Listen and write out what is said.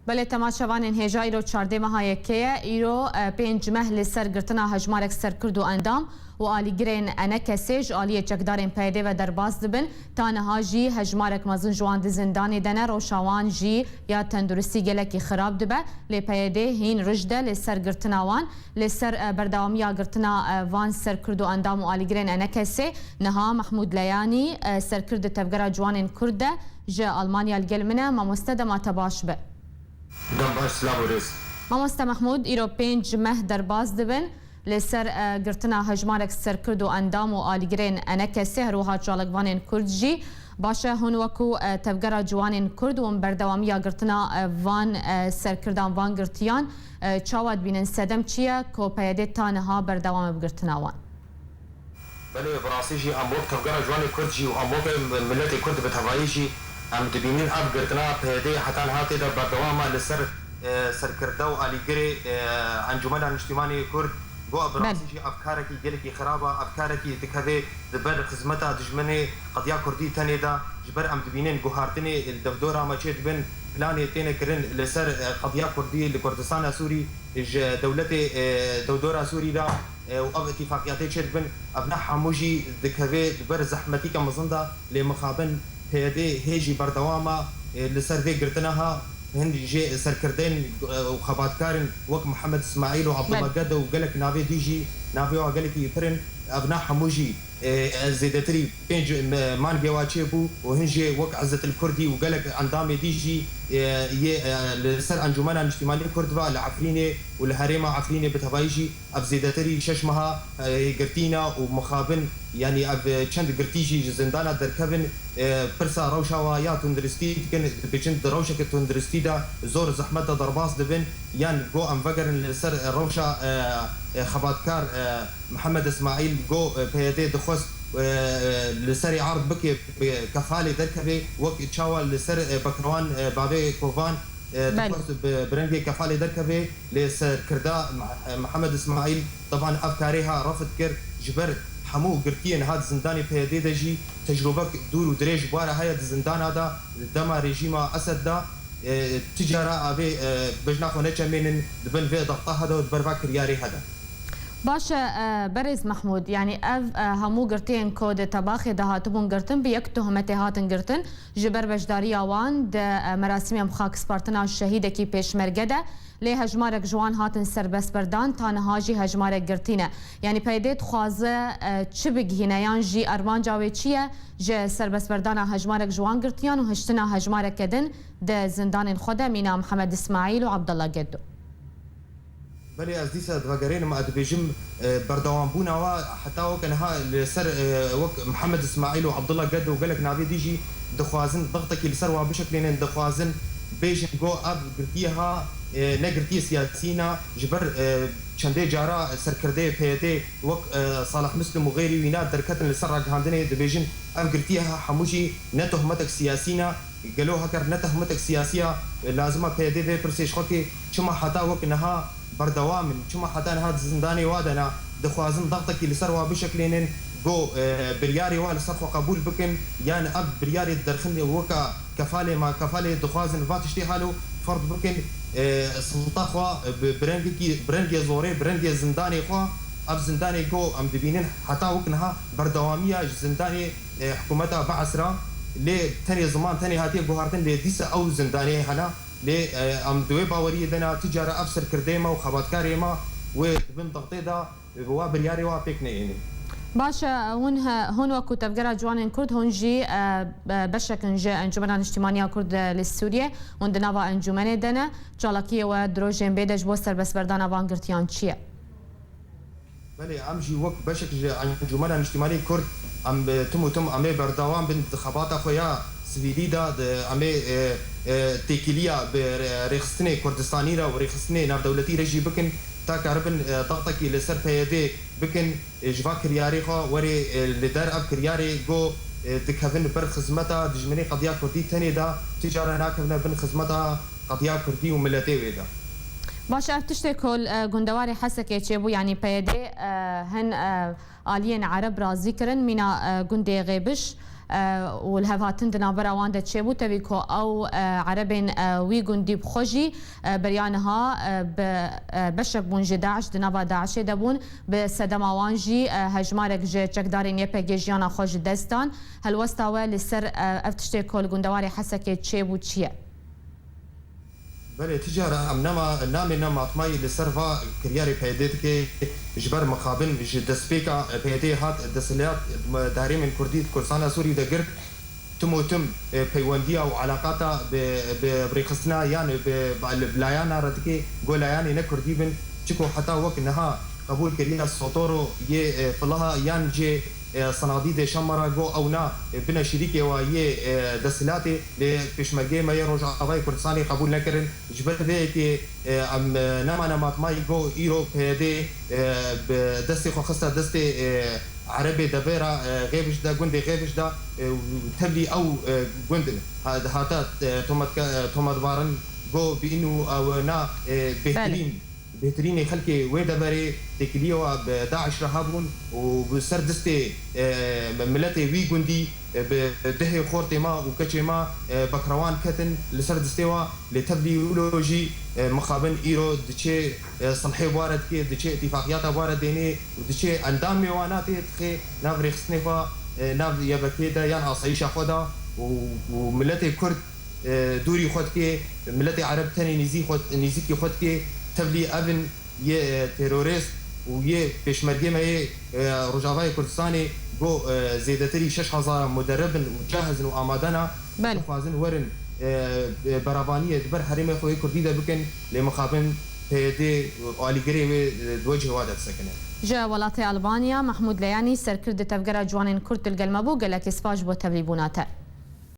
بله تماشاوان هجا ایرو 14 ماه که ایرو 5 ماه لسر گرتنا هجمارک سر کرد و اندام و آلیگرین انکسیج آلی چکدارین پیده و درباز دبن تانها جی هجمارک مزن جوان دزندانی دنه روشاوان جی یا تندرستی گلکی خراب دبه لی پیده هین رجده لسر گرتناوان لسر بردوامی گرتنا وان سر کرد و اندام و آلیگرین انکسی نها محمود لیانی سر کرد تفگرا جوانین کرده جا آلمانیا الگلمنه ما مستده ما تباش به مامۆستا محمود ئیرۆ 5 مەه دەرباز دەبن لەسەر گرتنا هەژمارێک سەرکرد و ئەندام و ئالیگرێن ئەنەکەسێ هەروەها جاڵەکوانên کوردجی باشە هون وەکو تەفگەرا جوانên کورد و بەردەوامیە گرتنا وان سەرکردان وان گرتیان چاوات بینن سەدەم چییە کۆپەیەدێت تانەها بەردەوامە بگرتناوان بەێ بڕاستیژی ئەمبۆ تەفگەرا جوانی کوردجی و ئەمبۆ ملەتی کورد بە تەواییژی ئەم دبینین ئەم گرتنا پێدەی حتان هاتێدا بەردەوامە لەسەر سرکرده و آلیگری انجمن اجتماعی کرد بو ابرازی افکارکی گلکی خرابه افکارکی دکده دبر خدمت دجمنه قضیه کردی تنه دا جبر ام دبینن گوهارتنی الدفدورا ما چه دبن پلان تنه کرن لسر قضیه کردی لکردستان سوری دولت دودورا سوری دا و اتفاقیات چه دبن ابنا حموجی دکده دبر زحمتی که مزنده لمخابن هدی هجی بردوامه لسر ذي قرتناها هندي جي سركردين وخباتكارن وك محمد اسماعيل وعبد الله قده وقالك نافي ديجي نافي وقالك يبرن ابناء حموجي زيدتري بينج مان بيواتشيبو وهنجي وك عزة الكردي وقالك عندامي ديجي لسر انجمن اجتماعي كردوا العفريني والهريمه عفريني بتبايجي اب زيدتري ششمها قرتينا ومخابن يعني اب چند قرتيجي زندانا دركبن برسا روشاوا يا تندرستي كن بچند روشك تندرستي دا زور زحمت درباس دبن يعني جو ام فقر لسر روشا خباتكار محمد اسماعيل جو بيدي دخوس لسر عرض بكي كفالي دركبي وقت تشاوا لسر بكروان بابي كوفان برنجي كفالي دركبي لسر كردا محمد اسماعيل طبعا افكاريها رفض كر جبر حمو قرتين هذا زنداني بيدي دجي تجربه دور ودريج بوارا هاي الزندان هذا دما ريجيم اسد دا تجاره ابي بجنا خونه من دبن في ضغط هذا وبرباك رياري هذا باشه برز محمود يعني اف همو قرتين كود تباخي دهاتبون قرتن بيك تهمتي هاتن قرتن جبر بجداري اوان د مراسم مخاك سبارتنا الشهيده كي بيشمرقده ليه هجمارك جوان هاتن سربس بردان تانهاجي هجمارك قرتينه يعني بيديت خوازه تشبق هنا جي ارمان جاوي تشيه جه سربس بردان هجمارك جوان قرتيان وهشتنا هجمارك كدن د زندان خدا مينا محمد اسماعيل وعبد الله قدو بلي از ديسا دغارين ما ادبيجم بردوام بونا حتى وكانها لسر وك محمد اسماعيل وعبد الله قد وقالك نابي ديجي دخوازن ضغطك اللي سروا بشكل دخوازن بيجن جو اب قرتيها نقرتي سياسينا جبر چندي جارا سركردي بيدي وك صالح مسلم وغيري وينات دركتن لسرق هاندني دبيجن اب قرتيها حموجي نتهمتك سياسينا قالوا هكر نتهمتك سياسيه لازم بيدي في برسيش خوكي شما حتى وك نها بردوام شما حتى هذا زنداني وادنا دخوازن ضغطك اللي سروا بشكل جو برياري وال صرف قبول بكن يعني اب برياري الدرخني وكا كفاله ما كفاله دخوازن فاتشتي حاله فرض بكن سلطه خوا برنجي زوري برنجي زنداني خوا اب زنداني جو ام دبينين حتى وكنها بردواميه زنداني حكومتها بعسرا لي ثاني زمان ثاني هاتي جوهرتن لي ديسا او زنداني هنا لي ام دوي باوري دنا تجاره افسر كرديما وخباتكاري ما وبن ضغطي دا وبرياري وابيكني يعني باشا هون وكو تفجر جوان كرد هون جي بشكل جي انجمن اجتماعيه كرد للسوريه وند نافا انجمن دنا جالكيه ودروجين بيدج بوستر بس بردانا وانغرتيان تشيه بله امجي وقت بشكل انجمن اجتماعيه كرد ام تم امي بردوام بانتخابات خويا سويدي دا امي تيكيليا بريخستني كردستاني را وريخستني ناف دولتي رجي بكن تا كاربن ضغطك لسر بيدي بكن جوا كرياري خو وري لدار اب كرياري جو دكهفن بر خدمتا دجمني قضيه كردي تاني دا تجاره ناكفنا بن خدمتا قضيه كردي وملتي ويدا باش افتشتي كل گندواري حسكي تشبو يعني بيدي هن آليين عرب رازي كرن منا گندي غيبش والهفاتن دنابرا واندا تشيبو تبيكو أو عربين ويغون ديب خوجي بريانها بشك بون جي داعش دنابا داعش دبون بسدما وانجي هجمارك جي چكدارين يبا جيجيانا خوش دستان هل وستاوه لسر افتشتي كل گندواري حسكي تشيبو تشيه بله تجارة أمنما نامي نام عطماي لسرفا كرياري بيديت كي جبر مقابل دسبيكا بيدي هات دسليات داري من كرديت كرسانا سوري دقرت تم بيوانديا وعلاقاتا بريخستنا يعني بلايانا ردكي قولاياني نكردي بن تشكو حتى وقت نها قبول كرينا سوتورو يه فلها يان جي صناديد شمرا جو او نا بنا شريكي ويه دسلاتي لبشمرجي ما يروج عطاي كردستاني قبول نكرن جبت ذيك ام نما ماي جو ايرو بهدي بدستي خصتا دستي عربي دبيرا غيبش دا جندي غيبش دا تبلي او جند هاتا تومات بارن جو بانه او نا بهترين خلكي ويدا بري تكليوا بداعش رهابون وبسر دستي ملتي وي جندي بدهي خورتي ما وكتشي ما بكروان كتن لسر دستيوا لتبلي ولوجي مقابل ايرو دشي صلحي وارد كي دشي اتفاقيات وارد ديني ودشي اندام ميواناتي تخي نافري خسنفا ناف يبكيدا يان عصيشة خودا وملتي كرد دوري خود كي ملتي عرب تاني نزيكي خود كي تبلي ابن يه تيروريست ويه بيشمرجي ما يه رجاوي كردستاني جو زيدتري 6000 مدرب وجاهز وآمادنا خوازن ورن برابانية بر حريم خوي كردي دا بكن لمقابل هيدي آليجري دوجه وادة سكنه جا ولاتي ألبانيا محمود لياني سركرد تفجر جوانين كرد القلمبو قالك إسفاج بو تبليبوناته